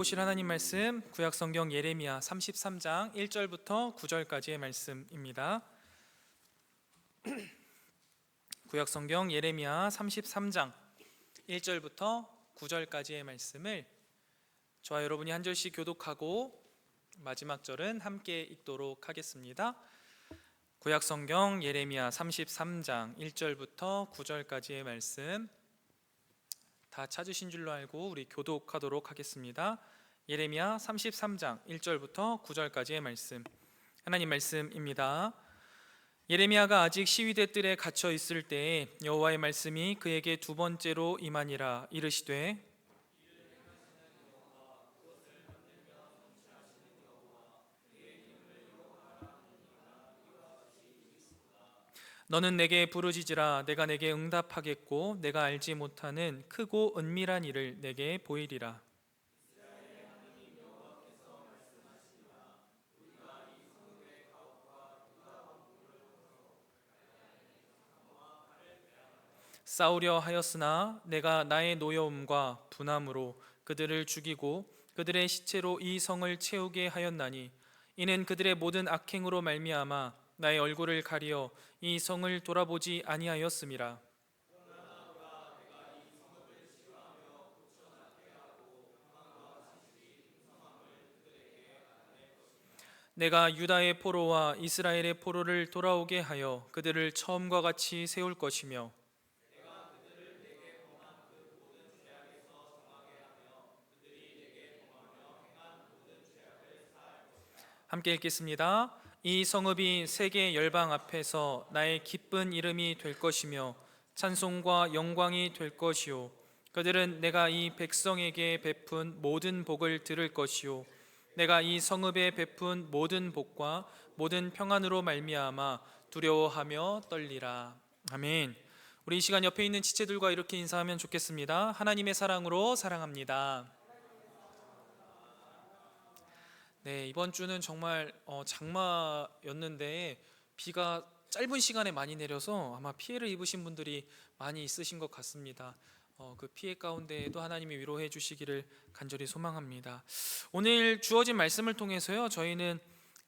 보실 하나님 말씀 구약성경 예레미야 33장 1절부터 9절까지의 말씀입니다. 구약성경 예레미야 33장 1절부터 9절까지의 말씀을 저와 여러분이 한 절씩 교독하고 마지막 절은 함께 읽도록 하겠습니다. 구약성경 예레미야 33장 1절부터 9절까지의 말씀 다 찾으신 줄로 알고 우리 교독하도록 하겠습니다. 예레미야 33장 1절부터 9절까지의 말씀, 하나님 말씀입니다. 예레미야가 아직 시위대 뜰에 갇혀 있을 때에 여호와의 말씀이 그에게 두 번째로 임하니라. 이르시되 너는 내게 부르짖으라. 내가 내게 응답하겠고 내가 알지 못하는 크고 은밀한 일을 내게 보이리라. 싸우려 하였으나 내가 나의 노여움과 분함으로 그들을 죽이고 그들의 시체로 이 성을 채우게 하였나니 이는 그들의 모든 악행으로 말미암아 나의 얼굴을 가리어 이 성을 돌아보지 아니하였음이라. 내가 유다의 포로와 이스라엘의 포로를 돌아오게 하여 그들을 처음과 같이 세울 것이며 함께 읽겠습니다. 이 성읍이 세계 열방 앞에서 나의 기쁜 이름이 될 것이며 찬송과 영광이 될 것이요 그들은 내가 이 백성에게 베푼 모든 복을 들을 것이요 내가 이 성읍에 베푼 모든 복과 모든 평안으로 말미암아 두려워하며 떨리라. 아멘. 우리 이 시간 옆에 있는 지체들과 이렇게 인사하면 좋겠습니다. 하나님의 사랑으로 사랑합니다. 네, 이번 주는 정말 장마였는데 비가 짧은 시간에 많이 내려서 아마 피해를 입으신 분들이 많이 있으신 것 같습니다. 그 피해 가운데에도 하나님이 위로해 주시기를 간절히 소망합니다. 오늘 주어진 말씀을 통해서요, 저희는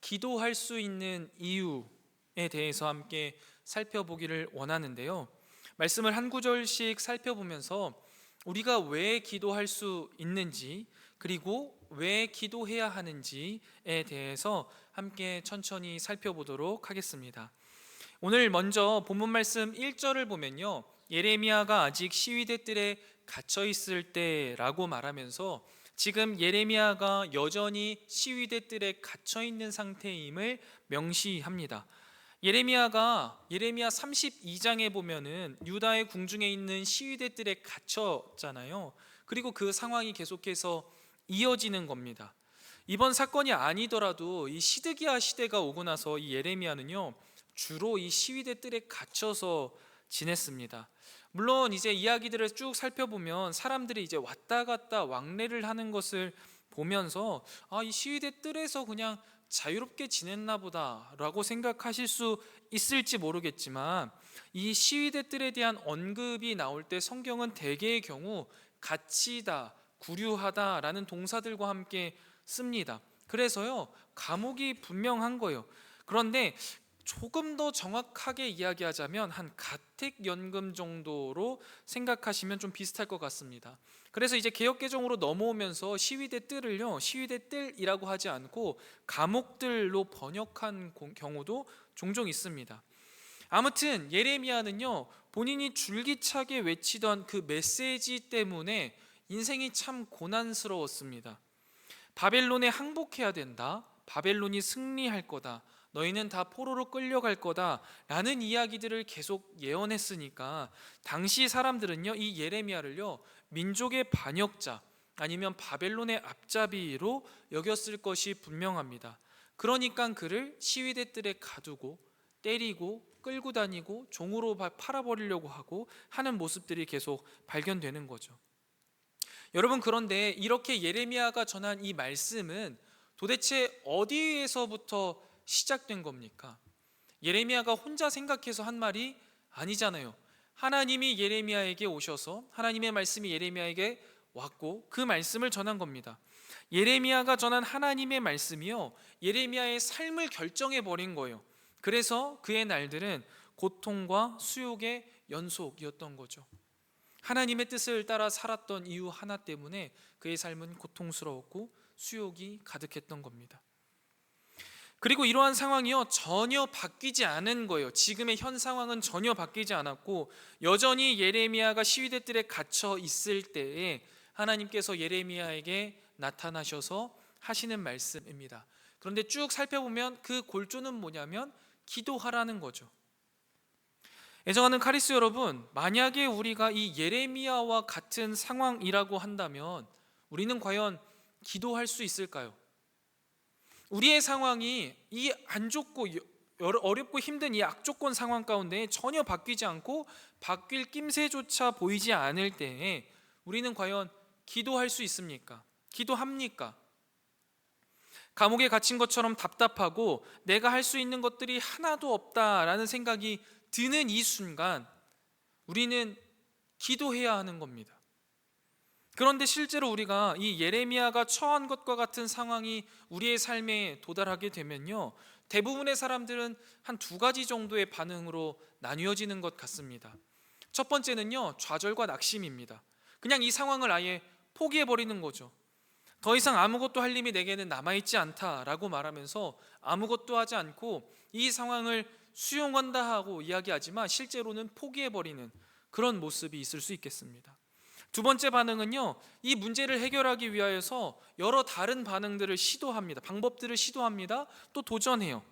기도할 수 있는 이유에 대해서 함께 살펴보기를 원하는데요. 말씀을 한 구절씩 살펴보면서 우리가 왜 기도할 수 있는지, 그리고 왜 기도해야 하는지에 대해서 함께 천천히 살펴보도록 하겠습니다. 오늘 먼저 본문 말씀 1절을 보면요, 예레미야가 아직 시위대 뜰에 갇혀 있을 때라고 말하면서 지금 예레미야가 여전히 시위대 뜰에 갇혀 있는 상태임을 명시합니다. 예레미야 32장에 보면은 유다의 궁중에 있는 시위대 뜰에 갇혔잖아요. 그리고 그 상황이 계속해서 이어지는 겁니다. 이번 사건이 아니더라도 이 시드기야 시대가 오고 나서 이 예레미야는요, 주로 이 시위대 뜰에 갇혀서 지냈습니다. 물론 이제 이야기들을 쭉 살펴보면 사람들이 이제 왔다 갔다 왕래를 하는 것을 보면서 이 시위대 뜰에서 그냥 자유롭게 지냈나 보다라고 생각하실 수 있을지 모르겠지만, 이 시위대 뜰에 대한 언급이 나올 때 성경은 대개의 경우 갇히다, 구류하다라는 동사들과 함께 씁니다. 그래서요, 감옥이 분명한 거예요. 그런데 조금 더 정확하게 이야기하자면 한 가택연금 정도로 생각하시면 좀 비슷할 것 같습니다. 그래서 이제 개역개정으로 넘어오면서 시위대 뜰을요, 시위대 뜰이라고 하지 않고 감옥들로 번역한 경우도 종종 있습니다. 아무튼 예레미야는요, 본인이 줄기차게 외치던 그 메시지 때문에 인생이 참 고난스러웠습니다. 바벨론에 항복해야 된다, 바벨론이 승리할 거다, 너희는 다 포로로 끌려갈 거다 라는 이야기들을 계속 예언했으니까 당시 사람들은요, 이 예레미야를요, 민족의 반역자 아니면 바벨론의 앞잡이로 여겼을 것이 분명합니다. 그러니까 그를 시위대 뜰에 가두고 때리고 끌고 다니고 종으로 팔아버리려고 하고 하는 모습들이 계속 발견되는 거죠. 여러분, 그런데 이렇게 예레미야가 전한 이 말씀은 도대체 어디에서부터 시작된 겁니까? 예레미야가 혼자 생각해서 한 말이 아니잖아요. 하나님이 예레미야에게 오셔서 하나님의 말씀이 예레미야에게 왔고 그 말씀을 전한 겁니다. 예레미야가 전한 하나님의 말씀이요, 예레미야의 삶을 결정해 버린 거예요. 그래서 그의 날들은 고통과 수욕의 연속이었던 거죠. 하나님의 뜻을 따라 살았던 이유 하나 때문에 그의 삶은 고통스러웠고 수욕이 가득했던 겁니다. 그리고 이러한 상황이요, 전혀 바뀌지 않은 거예요. 지금의 현 상황은 전혀 바뀌지 않았고 여전히 예레미야가 시위대 뜰에 갇혀 있을 때에 하나님께서 예레미야에게 나타나셔서 하시는 말씀입니다. 그런데 쭉 살펴보면 그 골조는 뭐냐면 기도하라는 거죠. 애정하는 카리스 여러분, 만약에 우리가 이 예레미야와 같은 상황이라고 한다면 우리는 과연 기도할 수 있을까요? 우리의 상황이 이 안 좋고 어렵고 힘든 이 악조건 상황 가운데 전혀 바뀌지 않고 바뀔 낌새조차 보이지 않을 때에 우리는 과연 기도할 수 있습니까? 기도합니까? 감옥에 갇힌 것처럼 답답하고 내가 할 수 있는 것들이 하나도 없다라는 생각이 드는 이 순간 우리는 기도해야 하는 겁니다. 그런데 실제로 우리가 이 예레미야가 처한 것과 같은 상황이 우리의 삶에 도달하게 되면요, 대부분의 사람들은 한 두 가지 정도의 반응으로 나뉘어지는 것 같습니다. 첫 번째는요, 좌절과 낙심입니다. 그냥 이 상황을 아예 포기해버리는 거죠. 더 이상 아무것도 할 힘이 내게는 남아있지 않다라고 말하면서 아무것도 하지 않고 이 상황을 수용한다 하고 이야기하지만 실제로는 포기해버리는 그런 모습이 있을 수 있겠습니다. 두 번째 반응은요, 이 문제를 해결하기 위하여서 여러 다른 반응들을 시도합니다. 방법들을 시도합니다. 또 도전해요.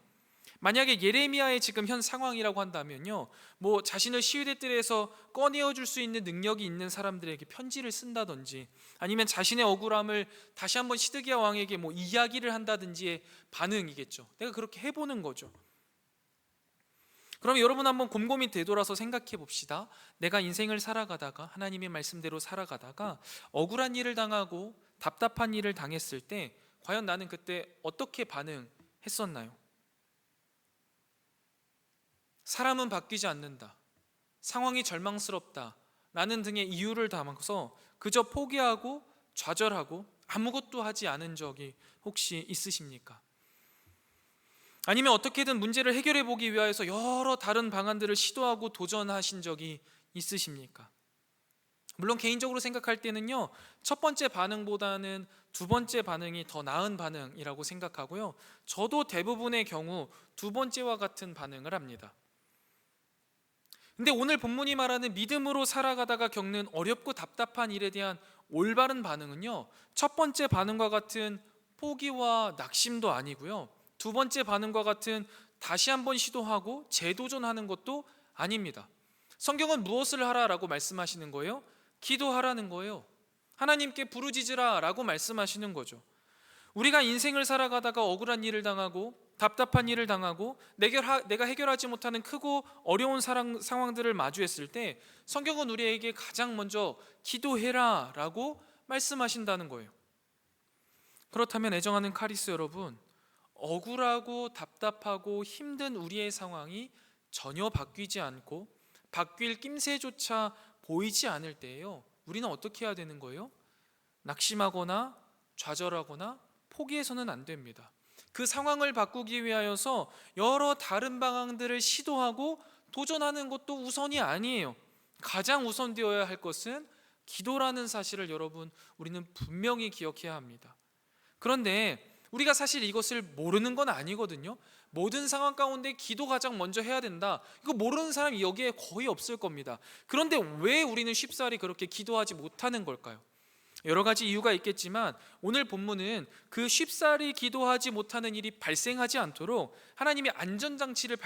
만약에 예레미야의 지금 현 상황이라고 한다면요, 뭐 자신을 시위대 뜰에서 꺼내어줄 수 있는 능력이 있는 사람들에게 편지를 쓴다든지 아니면 자신의 억울함을 다시 한번 시드기야 왕에게 뭐 이야기를 한다든지의 반응이겠죠. 내가 그렇게 해보는 거죠. 그럼 여러분 한번 곰곰이 되돌아서 생각해 봅시다. 내가 인생을 살아가다가 하나님의 말씀대로 살아가다가 억울한 일을 당하고 답답한 일을 당했을 때 과연 나는 그때 어떻게 반응했었나요? 사람은 바뀌지 않는다, 상황이 절망스럽다 라는 등의 이유를 담아서 그저 포기하고 좌절하고 아무것도 하지 않은 적이 혹시 있으십니까? 아니면 어떻게든 문제를 해결해 보기 위해서 여러 다른 방안들을 시도하고 도전하신 적이 있으십니까? 물론 개인적으로 생각할 때는요, 첫 번째 반응보다는 두 번째 반응이 더 나은 반응이라고 생각하고요, 저도 대부분의 경우 두 번째와 같은 반응을 합니다. 근데 오늘 본문이 말하는 믿음으로 살아가다가 겪는 어렵고 답답한 일에 대한 올바른 반응은요, 첫 번째 반응과 같은 포기와 낙심도 아니고요, 두 번째 반응과 같은 다시 한번 시도하고 재도전하는 것도 아닙니다. 성경은 무엇을 하라라고 말씀하시는 거예요? 기도하라는 거예요. 하나님께 부르짖으라 라고 말씀하시는 거죠. 우리가 인생을 살아가다가 억울한 일을 당하고 답답한 일을 당하고 내가 해결하지 못하는 크고 어려운 상황들을 마주했을 때 성경은 우리에게 가장 먼저 기도해라 라고 말씀하신다는 거예요. 그렇다면 애정하는 카리스 여러분, 억울하고 답답하고 힘든 우리의 상황이 전혀 바뀌지 않고 바뀔 낌새조차 보이지 않을 때예요, 우리는 어떻게 해야 되는 거예요? 낙심하거나 좌절하거나 포기해서는 안 됩니다. 그 상황을 바꾸기 위하여서 여러 다른 방안들을 시도하고 도전하는 것도 우선이 아니에요. 가장 우선되어야 할 것은 기도라는 사실을 여러분, 우리는 분명히 기억해야 합니다. 그런데 우리가 사실 이것을 모르는 건 아니거든요. 모든 상황 가운데 기도 가장 먼저 해야 된다, 이거 모르는 사람이 여기에 거의 없을 겁니다. 그런데 왜 우리는 쉽사리 그렇게 기도하지 못하는 걸까요? 여러 가지 이유가 있겠지만 오늘 본문은 그 쉽사리 기도하지 못하는 일이 발생하지 않도록 하나님이 안전장치를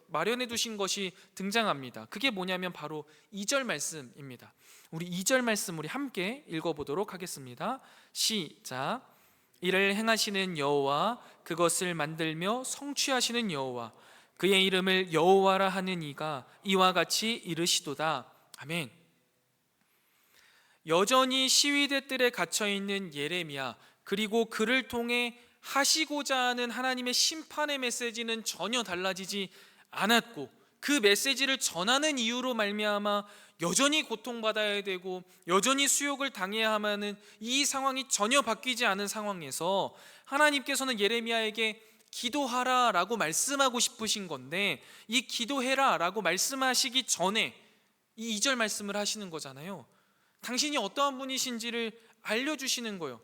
마련해 두신 것이 등장합니다. 그게 뭐냐면 바로 2절 말씀입니다. 우리 2절 말씀 우리 함께 읽어보도록 하겠습니다. 시작. 이를 행하시는 여호와, 그것을 만들며 성취하시는 여호와, 그의 이름을 여호와라 하는 이가 이와 같이 이르시도다. 아멘. 여전히 시위대 뜰에 갇혀있는 예레미야, 그리고 그를 통해 하시고자 하는 하나님의 심판의 메시지는 전혀 달라지지 않았고 그 메시지를 전하는 이유로 말미암아 여전히 고통받아야 되고 여전히 수욕을 당해야 하는 이 상황이 전혀 바뀌지 않은 상황에서 하나님께서는 예레미야에게 기도하라 라고 말씀하고 싶으신 건데, 이 기도해라 라고 말씀하시기 전에 이 2절 말씀을 하시는 거잖아요. 당신이 어떠한 분이신지를 알려주시는 거예요.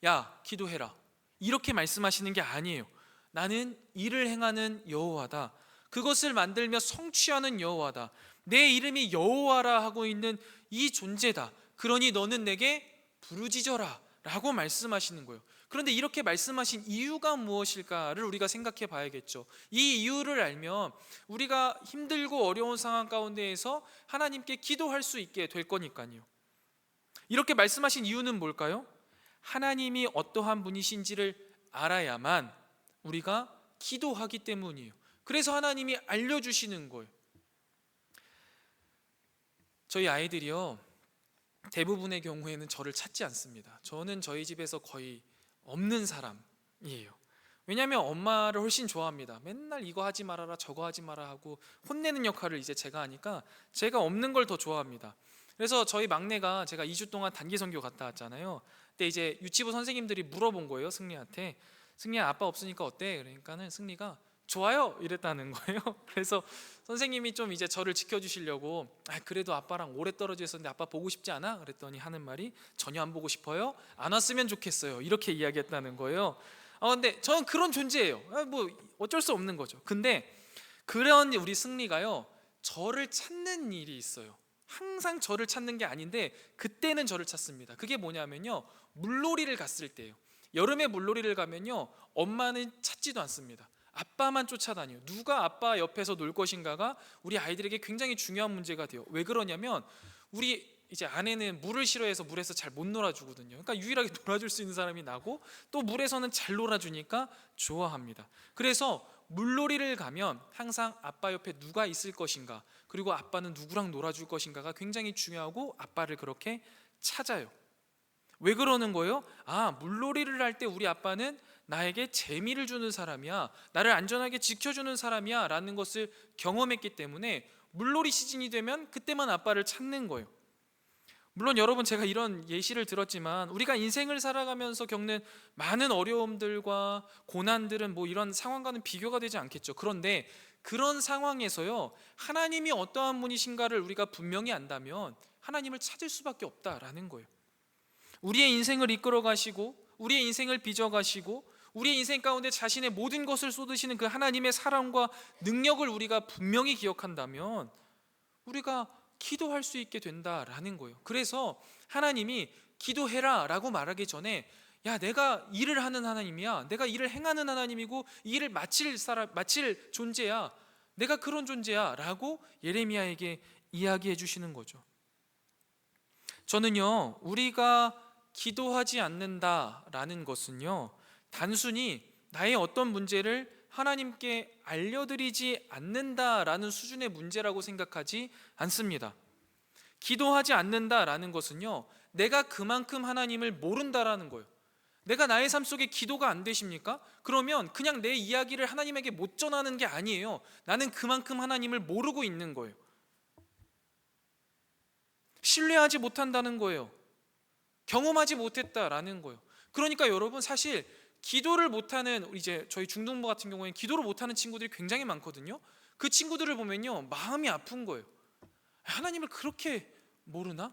야, 기도해라, 이렇게 말씀하시는 게 아니에요. 나는 일을 행하는 여호와다, 그것을 만들며 성취하는 여호와다, 내 이름이 여호와라 하고 있는 이 존재다, 그러니 너는 내게 부르짖어라 라고 말씀하시는 거예요. 그런데 이렇게 말씀하신 이유가 무엇일까를 우리가 생각해 봐야겠죠. 이 이유를 알면 우리가 힘들고 어려운 상황 가운데에서 하나님께 기도할 수 있게 될 거니까요. 이렇게 말씀하신 이유는 뭘까요? 하나님이 어떠한 분이신지를 알아야만 우리가 기도하기 때문이에요. 그래서 하나님이 알려주시는 거예요. 저희 아이들이요, 대부분의 경우에는 저를 찾지 않습니다. 저는 저희 집에서 거의 없는 사람이에요. 왜냐하면 엄마를 훨씬 좋아합니다. 맨날 이거 하지 말아라 저거 하지 마라 하고 혼내는 역할을 이제 제가 하니까 제가 없는 걸 더 좋아합니다. 그래서 저희 막내가, 제가 2주 동안 단기 선교 갔다 왔잖아요. 근데 이제 유치부 선생님들이 물어본 거예요, 승리한테. 승리야, 아빠 없으니까 어때? 그러니까는 승리가 좋아요 이랬다는 거예요. 그래서 선생님이 좀 이제 저를 지켜주시려고, 그래도 아빠랑 오래 떨어져 있었는데 아빠 보고 싶지 않아? 그랬더니 하는 말이, 전혀 안 보고 싶어요, 안 왔으면 좋겠어요, 이렇게 이야기했다는 거예요. 근데 저는 그런 존재예요. 뭐 어쩔 수 없는 거죠. 근데 그런 우리 승리가요, 저를 찾는 일이 있어요. 항상 저를 찾는 게 아닌데 그때는 저를 찾습니다. 그게 뭐냐면요, 물놀이를 갔을 때예요. 여름에 물놀이를 가면요, 엄마는 찾지도 않습니다. 아빠만 쫓아다녀요. 누가 아빠 옆에서 놀 것인가가 우리 아이들에게 굉장히 중요한 문제가 돼요. 왜 그러냐면 우리 이제 아내는 물을 싫어해서 물에서 잘 못 놀아주거든요. 그러니까 유일하게 놀아줄 수 있는 사람이 나고, 또 물에서는 잘 놀아주니까 좋아합니다. 그래서 물놀이를 가면 항상 아빠 옆에 누가 있을 것인가, 그리고 아빠는 누구랑 놀아줄 것인가가 굉장히 중요하고 아빠를 그렇게 찾아요. 왜 그러는 거예요? 물놀이를 할 때 우리 아빠는 나에게 재미를 주는 사람이야, 나를 안전하게 지켜주는 사람이야 라는 것을 경험했기 때문에 물놀이 시즌이 되면 그때만 아빠를 찾는 거예요. 물론 여러분, 제가 이런 예시를 들었지만 우리가 인생을 살아가면서 겪는 많은 어려움들과 고난들은 뭐 이런 상황과는 비교가 되지 않겠죠. 그런데 그런 상황에서요, 하나님이 어떠한 분이신가를 우리가 분명히 안다면 하나님을 찾을 수밖에 없다라는 거예요. 우리의 인생을 이끌어 가시고 우리의 인생을 빚어 가시고 우리의 인생 가운데 자신의 모든 것을 쏟으시는 그 하나님의 사랑과 능력을 우리가 분명히 기억한다면 우리가 기도할 수 있게 된다라는 거예요. 그래서 하나님이 기도해라 라고 말하기 전에, 야, 내가 일을 하는 하나님이야, 내가 일을 행하는 하나님이고 이 일을 마칠 존재야, 내가 그런 존재야 라고 예레미야에게 이야기해 주시는 거죠. 저는요, 우리가 기도하지 않는다라는 것은요, 단순히 나의 어떤 문제를 하나님께 알려드리지 않는다라는 수준의 문제라고 생각하지 않습니다. 기도하지 않는다라는 것은요, 내가 그만큼 하나님을 모른다라는 거예요. 내가 나의 삶 속에 기도가 안 되십니까? 그러면 그냥 내 이야기를 하나님에게 못 전하는 게 아니에요. 나는 그만큼 하나님을 모르고 있는 거예요. 신뢰하지 못한다는 거예요. 경험하지 못했다라는 거예요. 그러니까 여러분, 사실 기도를 못하는, 이제 저희 중등부 같은 경우에는 기도를 못하는 친구들이 굉장히 많거든요. 그 친구들을 보면요, 마음이 아픈 거예요. 하나님을 그렇게 모르나?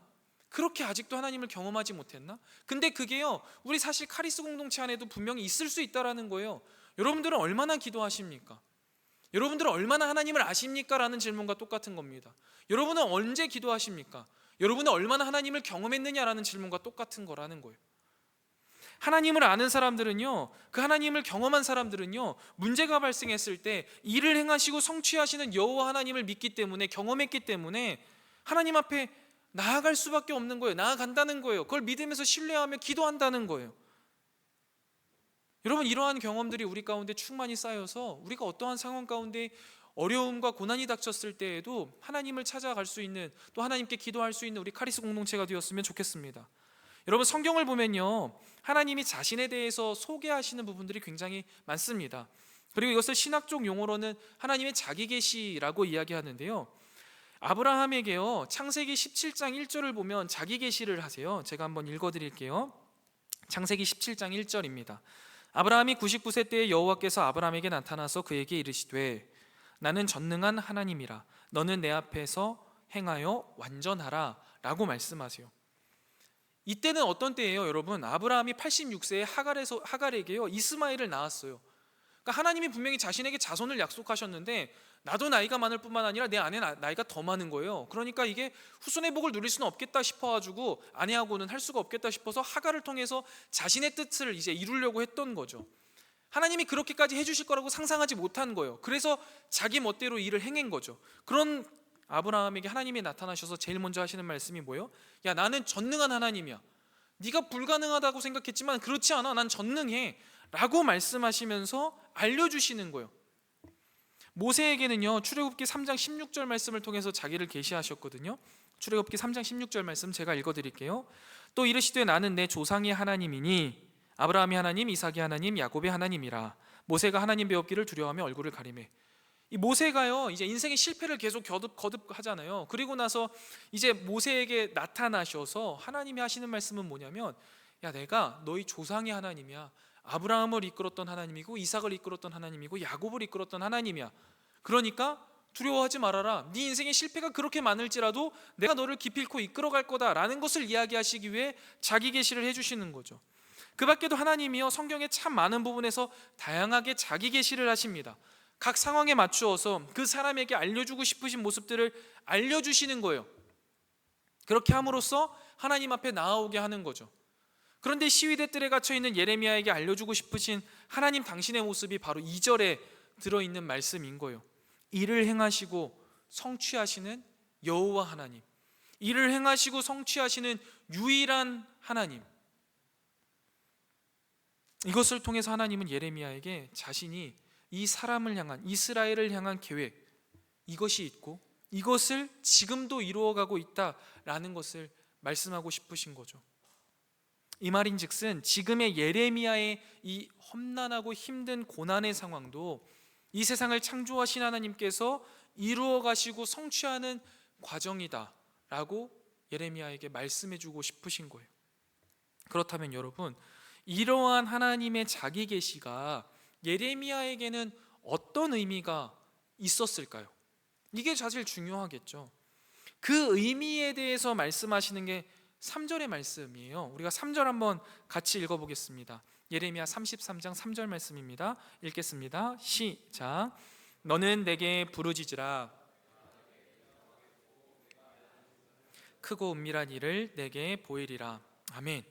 그렇게 아직도 하나님을 경험하지 못했나? 근데 그게요, 우리 사실 카리스 공동체 안에도 분명히 있을 수 있다라는 거예요. 여러분들은 얼마나 기도하십니까? 여러분들은 얼마나 하나님을 아십니까? 라는 질문과 똑같은 겁니다. 여러분은 언제 기도하십니까? 여러분은 얼마나 하나님을 경험했느냐라는 질문과 똑같은 거라는 거예요. 하나님을 아는 사람들은요, 그 하나님을 경험한 사람들은요, 문제가 발생했을 때 일을 행하시고 성취하시는 여호와 하나님을 믿기 때문에, 경험했기 때문에 하나님 앞에 나아갈 수밖에 없는 거예요. 나아간다는 거예요. 그걸 믿으면서 신뢰하며 기도한다는 거예요. 여러분, 이러한 경험들이 우리 가운데 충만히 쌓여서 우리가 어떠한 상황 가운데 어려움과 고난이 닥쳤을 때에도 하나님을 찾아갈 수 있는, 또 하나님께 기도할 수 있는 우리 카리스 공동체가 되었으면 좋겠습니다. 여러분, 성경을 보면요, 하나님이 자신에 대해서 소개하시는 부분들이 굉장히 많습니다. 그리고 이것을 신학적 용어로는 하나님의 자기 계시라고 이야기하는데요, 아브라함에게요, 창세기 17장 1절을 보면 자기 계시를 하세요. 제가 한번 읽어드릴게요. 창세기 17장 1절입니다. 아브라함이 99세 때에 여호와께서 아브라함에게 나타나서 그에게 이르시되 나는 전능한 하나님이라 너는 내 앞에서 행하여 완전하라 라고 말씀하세요. 이때는 어떤 때예요, 여러분? 아브라함이 86세에 하갈에게요 이스마엘을 낳았어요. 그러니까 하나님이 분명히 자신에게 자손을 약속하셨는데 나도 나이가 많을 뿐만 아니라 내 아내 나이가 더 많은 거예요. 그러니까 이게 후손의 복을 누릴 수는 없겠다 싶어가지고 아내하고는 할 수가 없겠다 싶어서 하갈을 통해서 자신의 뜻을 이제 이루려고 했던 거죠. 하나님이 그렇게까지 해주실 거라고 상상하지 못한 거예요. 그래서 자기 멋대로 일을 행한 거죠. 그런 아브라함에게 하나님이 나타나셔서 제일 먼저 하시는 말씀이 뭐예요? 야, 나는 전능한 하나님이야. 네가 불가능하다고 생각했지만 그렇지 않아. 난 전능해 라고 말씀하시면서 알려주시는 거예요. 모세에게는요, 출애굽기 3장 16절 말씀을 통해서 자기를 계시하셨거든요. 출애굽기 3장 16절 말씀 제가 읽어드릴게요. 또 이르시되 나는 내 조상의 하나님이니 아브라함의 하나님, 이삭의 하나님, 야곱의 하나님이라. 모세가 하나님 배웠기를 두려워하며 얼굴을 가리매. 이 모세가요, 이제 인생의 실패를 계속 거듭하잖아요. 그리고 나서 이제 모세에게 나타나셔서 하나님이 하시는 말씀은 뭐냐면, 야, 내가 너희 조상의 하나님이야. 아브라함을 이끌었던 하나님이고 이삭을 이끌었던 하나님이고 야곱을 이끌었던 하나님이야. 그러니까 두려워하지 말아라. 네 인생의 실패가 그렇게 많을지라도 내가 너를 기필코 이끌어갈 거다라는 것을 이야기하시기 위해 자기 계시를 해주시는 거죠. 그 밖에도 하나님이요, 성경의 참 많은 부분에서 다양하게 자기 계시를 하십니다. 각 상황에 맞추어서 그 사람에게 알려주고 싶으신 모습들을 알려주시는 거예요. 그렇게 함으로써 하나님 앞에 나아오게 하는 거죠. 그런데 시위대 뜰에 갇혀있는 예레미야에게 알려주고 싶으신 하나님 당신의 모습이 바로 2절에 들어있는 말씀인 거예요. 일을 행하시고 성취하시는 여호와 하나님, 일을 행하시고 성취하시는 유일한 하나님. 이것을 통해서 하나님은 예레미야에게 자신이 이 사람을 향한, 이스라엘을 향한 계획, 이것이 있고 이것을 지금도 이루어가고 있다라는 것을 말씀하고 싶으신 거죠. 이 말인즉슨 지금의 예레미야의 이 험난하고 힘든 고난의 상황도 이 세상을 창조하신 하나님께서 이루어 가시고 성취하는 과정이다 라고 예레미야에게 말씀해 주고 싶으신 거예요. 그렇다면 여러분, 이러한 하나님의 자기 계시가 예레미야에게는 어떤 의미가 있었을까요? 이게 사실 중요하겠죠. 그 의미에 대해서 말씀하시는 게 3절의 말씀이에요. 우리가 3절 한번 같이 읽어보겠습니다. 예레미야 33장 3절 말씀입니다. 읽겠습니다. 시작. 너는 내게 부르짖으라. 크고 은밀한 일을 내게 보이리라. 아멘.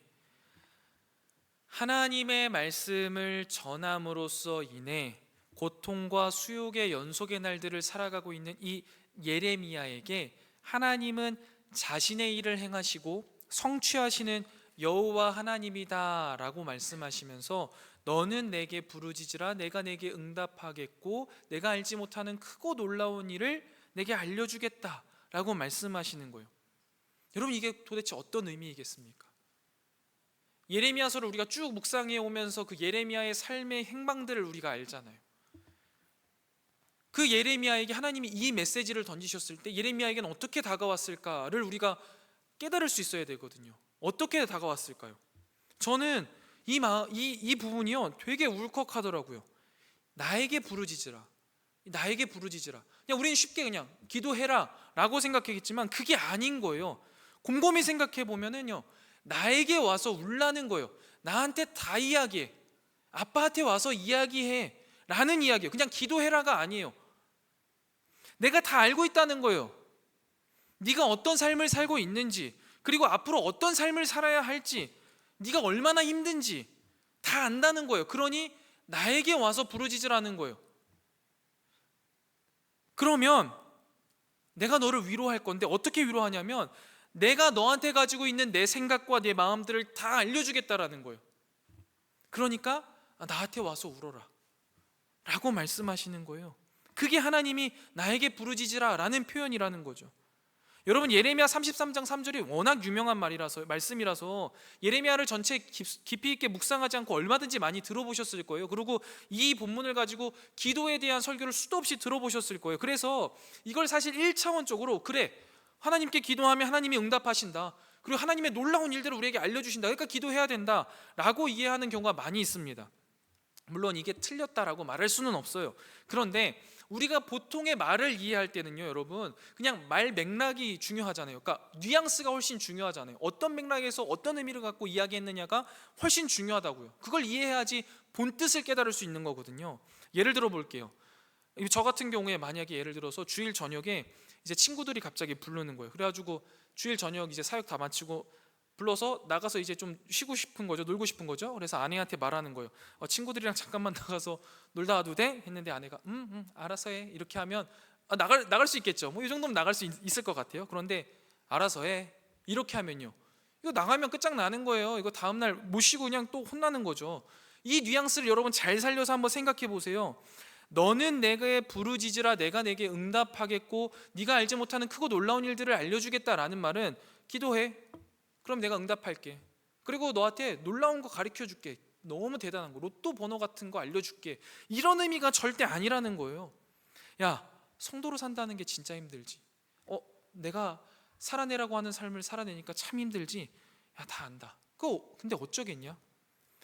하나님의 말씀을 전함으로써 인해 고통과 수욕의 연속의 날들을 살아가고 있는 이 예레미야에게 하나님은 자신의 일을 행하시고 성취하시는 여호와 하나님이다 라고 말씀하시면서 너는 내게 부르짖으라. 내가 내게 응답하겠고 내가 알지 못하는 크고 놀라운 일을 내게 알려주겠다 라고 말씀하시는 거예요. 여러분, 이게 도대체 어떤 의미이겠습니까? 예레미야서를 우리가 쭉 묵상해 오면서 그 예레미야의 삶의 행방들을 우리가 알잖아요. 그 예레미야에게 하나님이 이 메시지를 던지셨을 때 예레미야에게는 어떻게 다가왔을까를 우리가 깨달을 수 있어야 되거든요. 어떻게 다가왔을까요? 저는 이 부분이요 되게 울컥하더라고요. 나에게 부르짖으라. 나에게 부르짖으라. 그냥 우리는 쉽게 그냥 기도해라 라고 생각했겠지만 그게 아닌 거예요. 곰곰이 생각해 보면은요, 나에게 와서 울라는 거예요. 나한테 다 이야기해. 아빠한테 와서 이야기해 라는 이야기예요. 그냥 기도해라가 아니에요. 내가 다 알고 있다는 거예요. 네가 어떤 삶을 살고 있는지, 그리고 앞으로 어떤 삶을 살아야 할지, 네가 얼마나 힘든지 다 안다는 거예요. 그러니 나에게 와서 부르짖으라는 거예요. 그러면 내가 너를 위로할 건데 어떻게 위로하냐면 내가 너한테 가지고 있는 내 생각과 내 마음들을 다 알려주겠다라는 거예요. 그러니까 나한테 와서 울어라 라고 말씀하시는 거예요. 그게 하나님이 나에게 부르짖으라 라는 표현이라는 거죠. 여러분, 예레미야 33장 3절이 워낙 유명한 말씀이라서 예레미야를 전체 깊이 있게 묵상하지 않고 얼마든지 많이 들어보셨을 거예요. 그리고 이 본문을 가지고 기도에 대한 설교를 수도 없이 들어보셨을 거예요. 그래서 이걸 사실 1차원적으로, 그래, 하나님께 기도하면 하나님이 응답하신다, 그리고 하나님의 놀라운 일들을 우리에게 알려주신다, 그러니까 기도해야 된다 라고 이해하는 경우가 많이 있습니다. 물론 이게 틀렸다라고 말할 수는 없어요. 그런데 우리가 보통의 말을 이해할 때는요, 여러분, 그냥 말 맥락이 중요하잖아요. 그러니까 뉘앙스가 훨씬 중요하잖아요. 어떤 맥락에서 어떤 의미를 갖고 이야기했느냐가 훨씬 중요하다고요. 그걸 이해해야지 본뜻을 깨달을 수 있는 거거든요. 예를 들어 볼게요. 저 같은 경우에 만약에 예를 들어서 주일 저녁에 이제 친구들이 갑자기 부르는 거예요. 그래가지고 주일 저녁 이제 사역 다 마치고 불러서 나가서 이제 좀 쉬고 싶은 거죠. 놀고 싶은 거죠. 그래서 아내한테 말하는 거예요. 친구들이랑 잠깐만 나가서 놀다 와도 돼? 했는데 아내가 알아서 해 이렇게 하면 나갈 수 있겠죠. 뭐 이 정도면 나갈 수 있을 것 같아요. 그런데 알아서 해 이렇게 하면요, 이거 나가면 끝장나는 거예요. 이거 다음날 못 쉬고 그냥 또 혼나는 거죠. 이 뉘앙스를 여러분 잘 살려서 한번 생각해 보세요. 너는 내게 부르짖으라 내가 내게 응답하겠고 네가 알지 못하는 크고 놀라운 일들을 알려주겠다라는 말은 기도해, 그럼 내가 응답할게. 그리고 너한테 놀라운 거 가르쳐 줄게. 너무 대단한 거, 로또 번호 같은 거 알려줄게. 이런 의미가 절대 아니라는 거예요. 야, 성도로 산다는 게 진짜 힘들지. 내가 살아내라고 하는 삶을 살아내니까 참 힘들지. 야, 다 안다. 근데 어쩌겠냐?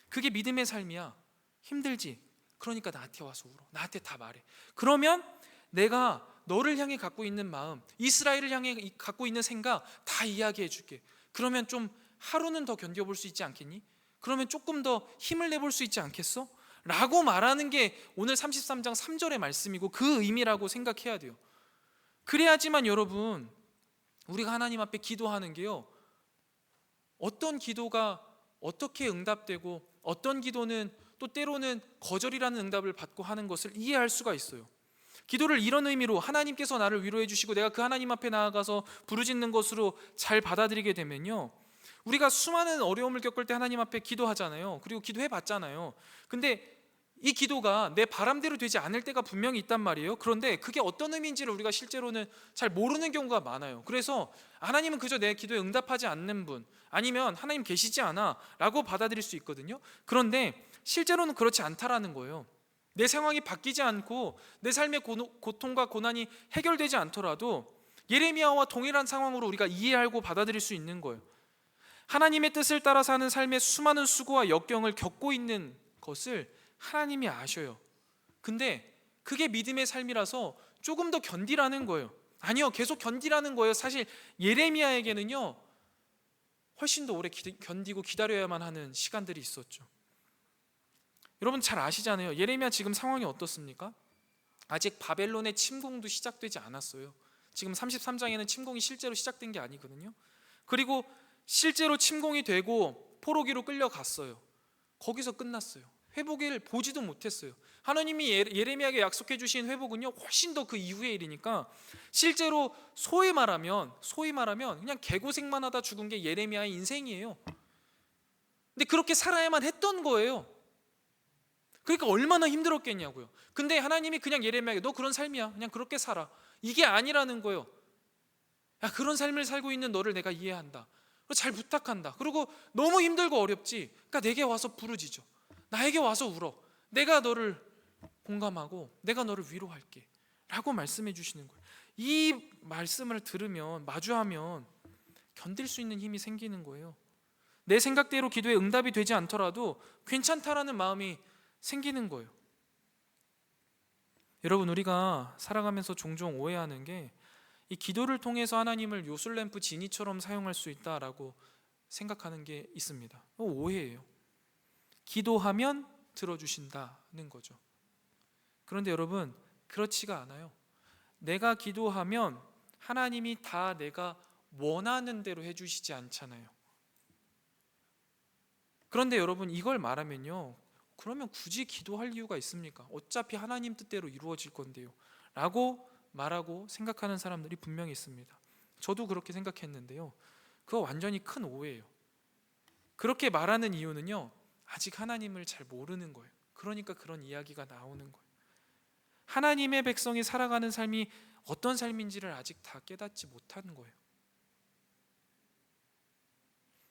그게 믿음의 삶이야. 힘들지. 그러니까 나한테 와서 울어. 나한테 다 말해. 그러면 내가 너를 향해 갖고 있는 마음, 이스라엘을 향해 갖고 있는 생각 다 이야기해 줄게. 그러면 좀 하루는 더 견뎌볼 수 있지 않겠니? 그러면 조금 더 힘을 내볼 수 있지 않겠어? 라고 말하는 게 오늘 33장 3절의 말씀이고 그 의미라고 생각해야 돼요. 그래야지만 여러분, 우리가 하나님 앞에 기도하는 게요, 어떤 기도가 어떻게 응답되고 어떤 기도는 또 때로는 거절이라는 응답을 받고 하는 것을 이해할 수가 있어요. 기도를 이런 의미로 하나님께서 나를 위로해 주시고 내가 그 하나님 앞에 나아가서 부르짖는 것으로 잘 받아들이게 되면요, 우리가 수많은 어려움을 겪을 때 하나님 앞에 기도하잖아요. 그리고 기도해 봤잖아요. 근데 이 기도가 내 바람대로 되지 않을 때가 분명히 있단 말이에요. 그런데 그게 어떤 의미인지를 우리가 실제로는 잘 모르는 경우가 많아요. 그래서 하나님은 그저 내 기도에 응답하지 않는 분, 아니면 하나님 계시지 않아 라고 받아들일 수 있거든요. 그런데 실제로는 그렇지 않다라는 거예요. 내 상황이 바뀌지 않고 내 삶의 고통과 고난이 해결되지 않더라도 예레미야와 동일한 상황으로 우리가 이해하고 받아들일 수 있는 거예요. 하나님의 뜻을 따라 사는 삶의 수많은 수고와 역경을 겪고 있는 것을 하나님이 아셔요. 근데 그게 믿음의 삶이라서 조금 더 견디라는 거예요. 아니요, 계속 견디라는 거예요. 사실 예레미야에게는요, 훨씬 더 오래 견디고 기다려야만 하는 시간들이 있었죠. 여러분 잘 아시잖아요. 예레미야 지금 상황이 어떻습니까? 아직 바벨론의 침공도 시작되지 않았어요. 지금 33장에는 침공이 실제로 시작된 게 아니거든요. 그리고 실제로 침공이 되고 포로기로 끌려갔어요. 거기서 끝났어요. 회복을 보지도 못했어요. 하나님이 예레미야에게 약속해 주신 회복은요, 훨씬 더 그 이후의 일이니까 실제로 소위 말하면 그냥 개고생만 하다 죽은 게 예레미야의 인생이에요. 근데 그렇게 살아야만 했던 거예요. 그러니까 얼마나 힘들었겠냐고요. 근데 하나님이 그냥 예레미야에게 너 그런 삶이야, 그냥 그렇게 살아, 이게 아니라는 거예요. 야, 그런 삶을 살고 있는 너를 내가 이해한다, 잘 부탁한다. 그리고 너무 힘들고 어렵지, 그러니까 내게 와서 부르짖어, 나에게 와서 울어, 내가 너를 공감하고 내가 너를 위로할게 라고 말씀해 주시는 거예요. 이 말씀을 들으면, 마주하면 견딜 수 있는 힘이 생기는 거예요. 내 생각대로 기도에 응답이 되지 않더라도 괜찮다라는 마음이 생기는 거예요. 여러분, 우리가 살아가면서 종종 오해하는 게 이 기도를 통해서 하나님을 요술램프 지니처럼 사용할 수 있다라고 생각하는 게 있습니다. 오해예요. 기도하면 들어주신다는 거죠. 그런데 여러분, 그렇지가 않아요. 내가 기도하면 하나님이 다 내가 원하는 대로 해주시지 않잖아요. 그런데 여러분, 이걸 말하면요, 그러면 굳이 기도할 이유가 있습니까? 어차피 하나님 뜻대로 이루어질 건데요 라고 말하고 생각하는 사람들이 분명히 있습니다. 저도 그렇게 생각했는데요, 그거 완전히 큰 오해예요. 그렇게 말하는 이유는요, 아직 하나님을 잘 모르는 거예요. 그러니까 그런 이야기가 나오는 거예요. 하나님의 백성이 살아가는 삶이 어떤 삶인지를 아직 다 깨닫지 못하는 거예요.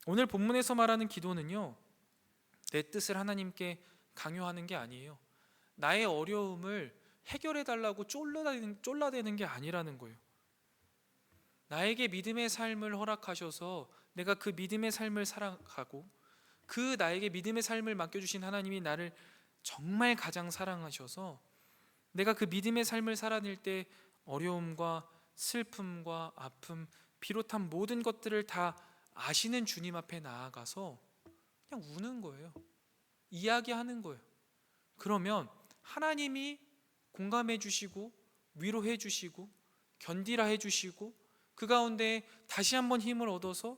오늘 본문에서 말하는 기도는요, 내 뜻을 하나님께 강요하는 게 아니에요. 나의 어려움을 해결해 달라고 쫄라대는 게 아니라는 거예요. 나에게 믿음의 삶을 허락하셔서 내가 그 믿음의 삶을 살아가고, 그 나에게 믿음의 삶을 맡겨주신 하나님이 나를 정말 가장 사랑하셔서 내가 그 믿음의 삶을 살아낼 때 어려움과 슬픔과 아픔 비롯한 모든 것들을 다 아시는 주님 앞에 나아가서 그냥 우는 거예요. 이야기하는 거예요. 그러면 하나님이 공감해 주시고 위로해 주시고 견디라 해 주시고 그 가운데 다시 한번 힘을 얻어서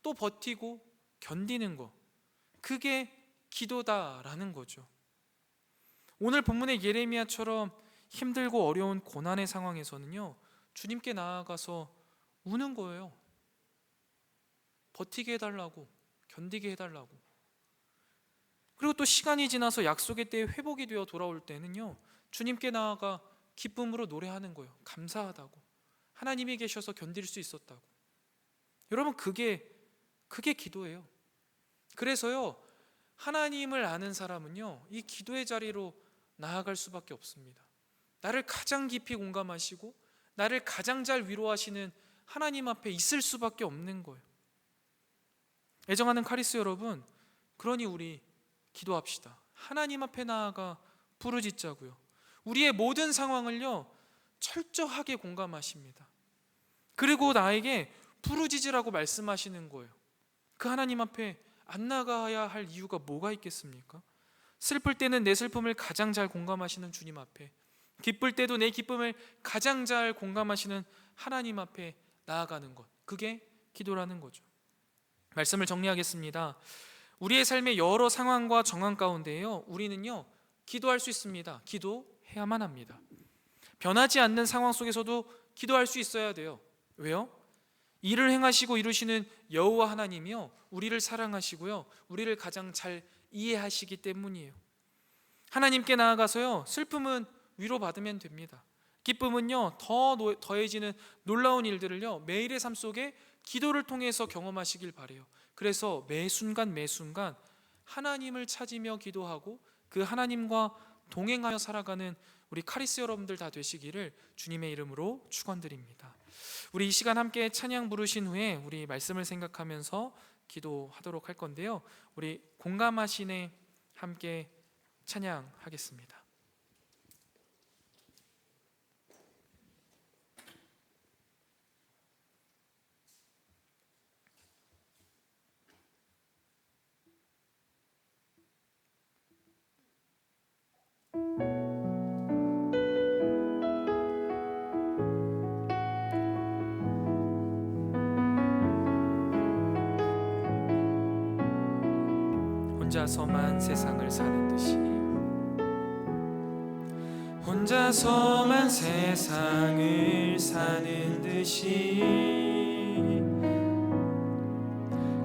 또 버티고 견디는 거, 그게 기도다라는 거죠. 오늘 본문의 예레미야처럼 힘들고 어려운 고난의 상황에서는요, 주님께 나아가서 우는 거예요. 버티게 해달라고, 견디게 해달라고. 그리고 또 시간이 지나서 약속의 때에 회복이 되어 돌아올 때는요, 주님께 나아가 기쁨으로 노래하는 거예요. 감사하다고, 하나님이 계셔서 견딜 수 있었다고. 여러분, 그게 기도예요. 그래서요, 하나님을 아는 사람은요, 이 기도의 자리로 나아갈 수밖에 없습니다. 나를 가장 깊이 공감하시고 나를 가장 잘 위로하시는 하나님 앞에 있을 수밖에 없는 거예요. 애정하는 카리스 여러분, 그러니 우리 기도합시다. 하나님 앞에 나아가 부르짖자고요. 우리의 모든 상황을요, 철저하게 공감하십니다. 그리고 나에게 부르짖으라고 말씀하시는 거예요. 그 하나님 앞에 안 나가야 할 이유가 뭐가 있겠습니까? 슬플 때는 내 슬픔을 가장 잘 공감하시는 주님 앞에, 기쁠 때도 내 기쁨을 가장 잘 공감하시는 하나님 앞에 나아가는 것, 그게 기도라는 거죠. 말씀을 정리하겠습니다. 우리의 삶의 여러 상황과 정황 가운데요, 우리는요, 기도할 수 있습니다. 기도해야만 합니다. 변하지 않는 상황 속에서도 기도할 수 있어야 돼요. 왜요? 일을 행하시고 이루시는 여호와 하나님이요, 우리를 사랑하시고요, 우리를 가장 잘 이해하시기 때문이에요. 하나님께 나아가서요, 슬픔은 위로받으면 됩니다. 기쁨은요, 더해지는 놀라운 일들을요, 매일의 삶 속에 기도를 통해서 경험하시길 바래요. 그래서 매 순간 하나님을 찾으며 기도하고 그 하나님과 동행하며 살아가는 우리 카리스 여러분들 다 되시기를 주님의 이름으로 축원드립니다. 우리 이 시간 함께 찬양 부르신 후에 우리 말씀을 생각하면서 기도하도록 할 건데요, 우리 공감하시네 함께 찬양하겠습니다. 혼자서만 세상을 사는 듯이, 혼자서만 세상을 사는 듯이,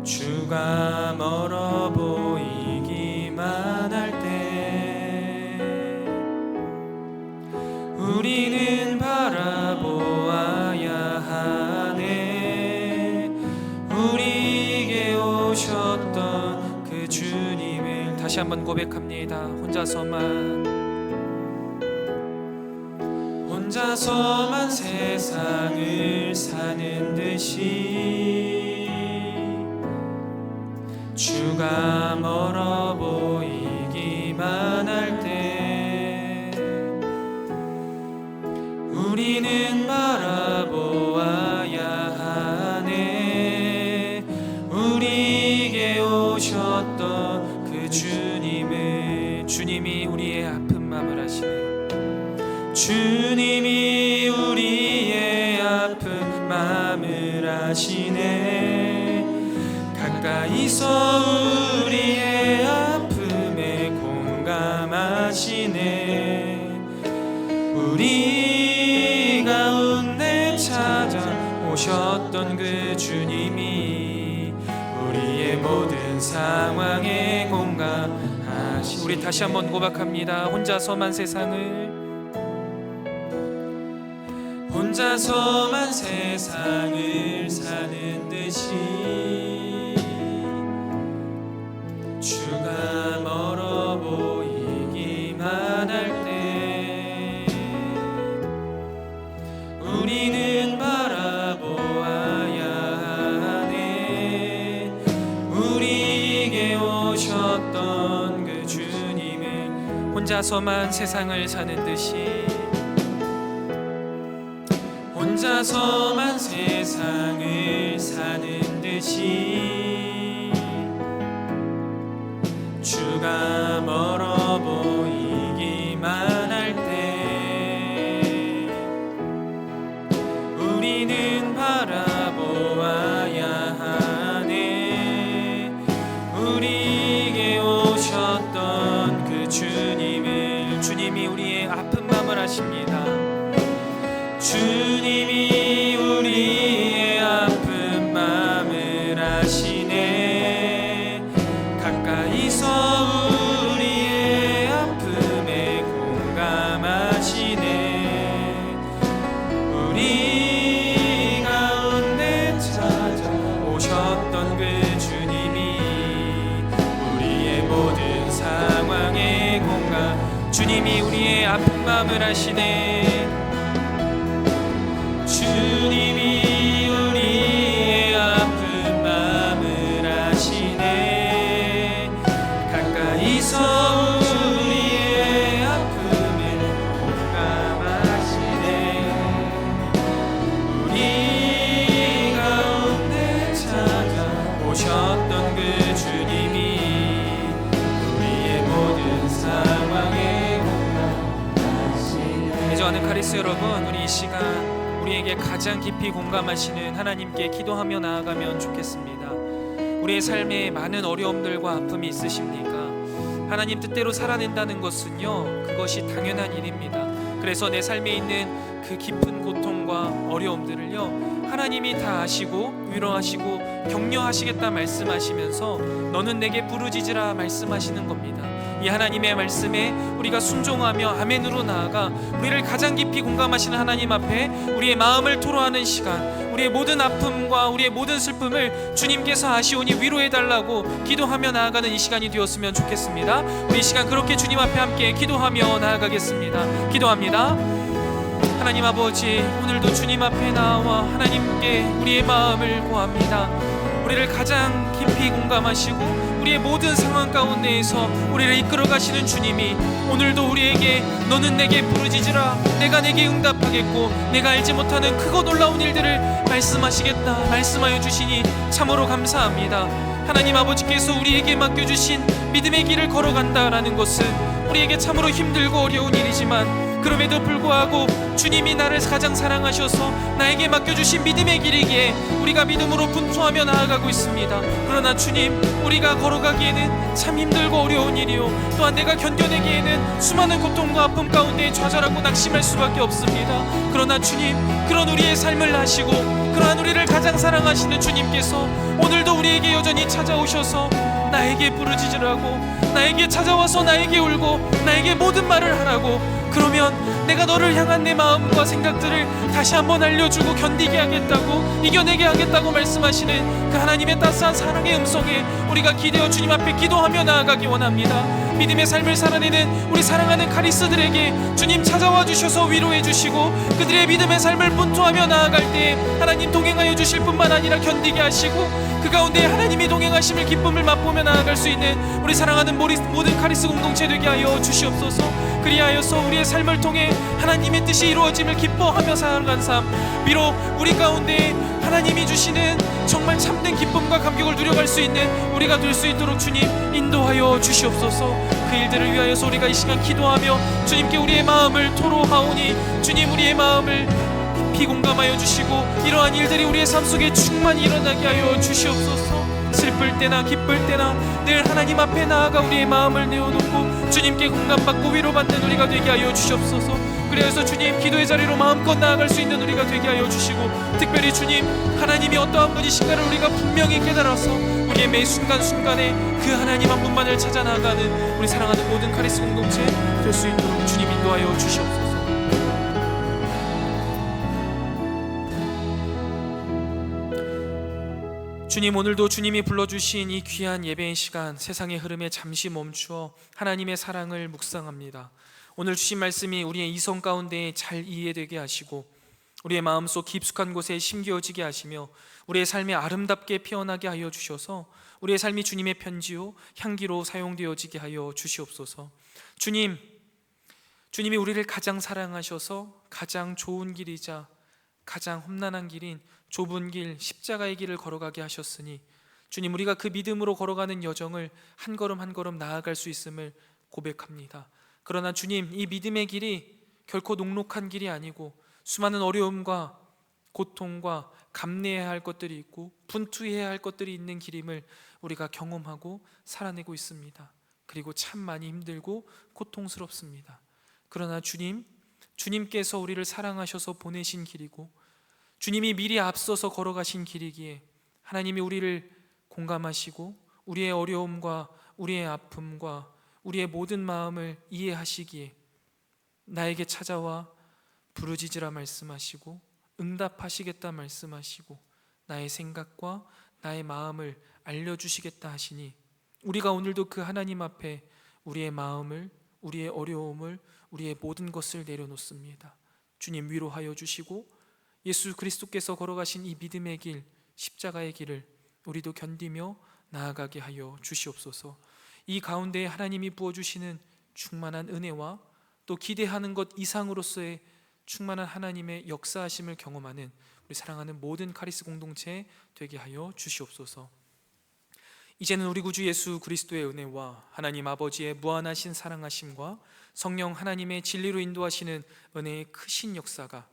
주가 멀어 보이기만 할 때 우리는 바라보아야 하네. 우리에게 오셨던 그 주님을 다시 한번 고백합니다. 혼자서만 세상을 사는 듯이, 주가 멀어 보이기만 할 때 우리는 바라보아야 하네. 우리에게 오셨던 그 주님이 우리의 아픈 마음을 아시네. 주님이 우리의 아픈 마음을 아시네. 가까이서 우리의 아픔에 공감하시네. 우리 가운데 찾아오셨던 그 주님이 우리의 모든 상황에 공감하시네. 우리 다시 한번 고백합니다. 혼자서만 세상을 사는 듯이, 주가 멀어 보이기만 할 때 우리는 바라보아야 하네. 우리에게 오셨던 그 주님을 혼자서만 세상을 사는 듯이 혼자서만 세상을 사는 듯이 주가 멀어 보이기만 할 때 우리는 바라보아야 하네. 우리에게 오셨던 그 주님을, 주님이 우리의 아픈 마음을 아십니다. 주님이 우리의 아픈 마음을 아시네. 가까이서 우리의 아픔에 공감하시네. 우리 가운데 찾아오셨던 그 주님이 우리의 모든 상황에 공감, 주님이 우리의 아픈 마음을 아시네. 주님이 우리의 아픈 마음을 아시네. 가까이서 우리의 아픔에 공감하시네. 우리 가운데 찾아오셨던 그 주님이 우리의 모든 상황에 공감하시네. 애정하는 카리스 여러분, 우리 이 시간 우리에게 가장 깊이 공감하시는 하나님께 기도하며 나아가면 좋겠습니다. 우리의 삶에 많은 어려움들과 아픔이 있으십니까? 하나님 뜻대로 살아낸다는 것은요, 그것이 당연한 일입니다. 그래서 내 삶에 있는 그 깊은 고통과 어려움들을요, 하나님이 다 아시고 위로하시고 격려하시겠다 말씀하시면서 너는 내게 부르짖으라 말씀하시는 겁니다. 이 하나님의 말씀에 우리가 순종하며 아멘으로 나아가 우리를 가장 깊이 공감하시는 하나님 앞에 우리의 마음을 토로하는 시간, 우리의 모든 아픔과 우리의 모든 슬픔을 주님께서 아시오니 위로해달라고 기도하며 나아가는 이 시간이 되었으면 좋겠습니다. 우리 이 시간 그렇게 주님 앞에 함께 기도하며 나아가겠습니다. 기도합니다. 하나님 아버지, 오늘도 주님 앞에 나와 하나님께 우리의 마음을 고합니다. 우리를 가장 깊이 공감하시고 우리의 모든 상황 가운데에서 우리를 이끌어 가시는 주님이 오늘도 우리에게 너는 내게 부르짖으라, 내가 내게 응답하겠고 내가 알지 못하는 크고 놀라운 일들을 말씀하시겠다 말씀하여 주시니 참으로 감사합니다. 하나님 아버지께서 우리에게 맡겨주신 믿음의 길을 걸어간다라는 것은 우리에게 참으로 힘들고 어려운 일이지만 그럼에도 불구하고 주님이 나를 가장 사랑하셔서 나에게 맡겨주신 믿음의 길이기에 우리가 믿음으로 분투하며 나아가고 있습니다. 그러나 주님, 우리가 걸어가기에는 참 힘들고 어려운 일이요, 또한 내가 견뎌내기에는 수많은 고통과 아픔 가운데 좌절하고 낙심할 수밖에 없습니다. 그러나 주님, 그런 우리의 삶을 아시고 그러한 우리를 가장 사랑하시는 주님께서 오늘도 우리에게 여전히 찾아오셔서 나에게 부르짖으라고, 나에게 찾아와서 나에게 울고 나에게 모든 말을 하라고, 그러면 내가 너를 향한 내 마음과 생각들을 다시 한번 알려주고 견디게 하겠다고, 이겨내게 하겠다고 말씀하시는 그 하나님의 따스한 사랑의 음성에 우리가 기대어 주님 앞에 기도하며 나아가기 원합니다. 믿음의 삶을 살아내는 우리 사랑하는 카리스들에게 주님 찾아와 주셔서 위로해 주시고 그들의 믿음의 삶을 분투하며 나아갈 때 하나님 동행하여 주실 뿐만 아니라 견디게 하시고 그 가운데 하나님이 동행하심을 기쁨을 맛보며 나아갈 수 있는 우리 사랑하는 모든 카리스 공동체 되게 하여 주시옵소서. 그리하여서 우리의 삶을 통해 하나님의 뜻이 이루어짐을 기뻐하며 살아간 삶, 비록 우리 가운데 하나님이 주시는 정말 참된 기쁨과 감격을 누려갈 수 있는 우리가 될 수 있도록 주님 인도하여 주시옵소서. 그 일들을 위하여서 우리가 이 시간 기도하며 주님께 우리의 마음을 토로하오니 주님, 우리의 마음을 깊이 공감하여 주시고 이러한 일들이 우리의 삶 속에 충만히 일어나게 하여 주시옵소서. 슬플 때나 기쁠 때나 늘 하나님 앞에 나아가 우리의 마음을 내어놓고 주님께 공감받고 위로받는 우리가 되게 하여 주시옵소서. 그래서 주님, 기도의 자리로 마음껏 나아갈 수 있는 우리가 되게 하여 주시고 특별히 주님, 하나님이 어떠한 분이신가를 우리가 분명히 깨달아서 우리의 매 순간순간에 그 하나님 한 분만을 찾아 나아가는 우리 사랑하는 모든 카리스 공동체 될 수 있도록 주님 인도하여 주시옵소서. 주님, 오늘도 주님이 불러주신 이 귀한 예배의 시간, 세상의 흐름에 잠시 멈추어 하나님의 사랑을 묵상합니다. 오늘 주신 말씀이 우리의 이성 가운데 잘 이해되게 하시고 우리의 마음속 깊숙한 곳에 심겨지게 하시며 우리의 삶에 아름답게 피어나게 하여 주셔서 우리의 삶이 주님의 편지요 향기로 사용되어지게 하여 주시옵소서. 주님이 우리를 가장 사랑하셔서 가장 좋은 길이자 가장 험난한 길인 좁은 길, 십자가의 길을 걸어가게 하셨으니 주님, 우리가 그 믿음으로 걸어가는 여정을 한 걸음 한 걸음 나아갈 수 있음을 고백합니다. 그러나 주님, 이 믿음의 길이 결코 녹록한 길이 아니고 수많은 어려움과 고통과 감내해야 할 것들이 있고 분투해야 할 것들이 있는 길임을 우리가 경험하고 살아내고 있습니다. 그리고 참 많이 힘들고 고통스럽습니다. 그러나 주님께서 우리를 사랑하셔서 보내신 길이고 주님이 미리 앞서서 걸어가신 길이기에 하나님이 우리를 공감하시고 우리의 어려움과 우리의 아픔과 우리의 모든 마음을 이해하시기에 나에게 찾아와 부르짖으라 말씀하시고 응답하시겠다 말씀하시고 나의 생각과 나의 마음을 알려주시겠다 하시니 우리가 오늘도 그 하나님 앞에 우리의 마음을, 우리의 어려움을, 우리의 모든 것을 내려놓습니다. 주님, 위로하여 주시고 예수 그리스도께서 걸어가신 이 믿음의 길, 십자가의 길을 우리도 견디며 나아가게 하여 주시옵소서. 이 가운데 하나님이 부어주시는 충만한 은혜와 또 기대하는 것 이상으로서의 충만한 하나님의 역사하심을 경험하는 우리 사랑하는 모든 카리스 공동체 되게 하여 주시옵소서. 이제는 우리 구주 예수 그리스도의 은혜와 하나님 아버지의 무한하신 사랑하심과 성령 하나님의 진리로 인도하시는 은혜의 크신 역사가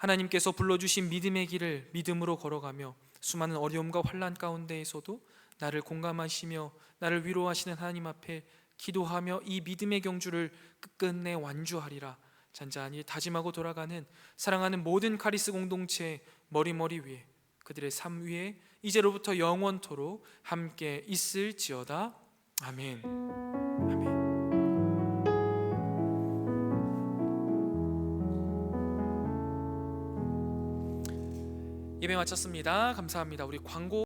하나님께서 불러주신 믿음의 길을 믿음으로 걸어가며 수많은 어려움과 환난 가운데에서도 나를 공감하시며 나를 위로하시는 하나님 앞에 기도하며 이 믿음의 경주를 끝끝내 완주하리라 잔잔히 다짐하고 돌아가는 사랑하는 모든 카리스 공동체 머리머리 위에 그들의 삶 위에 이제로부터 영원토록 함께 있을지어다. 아멘. 아멘. 예배 마쳤습니다. 감사합니다. 우리 광고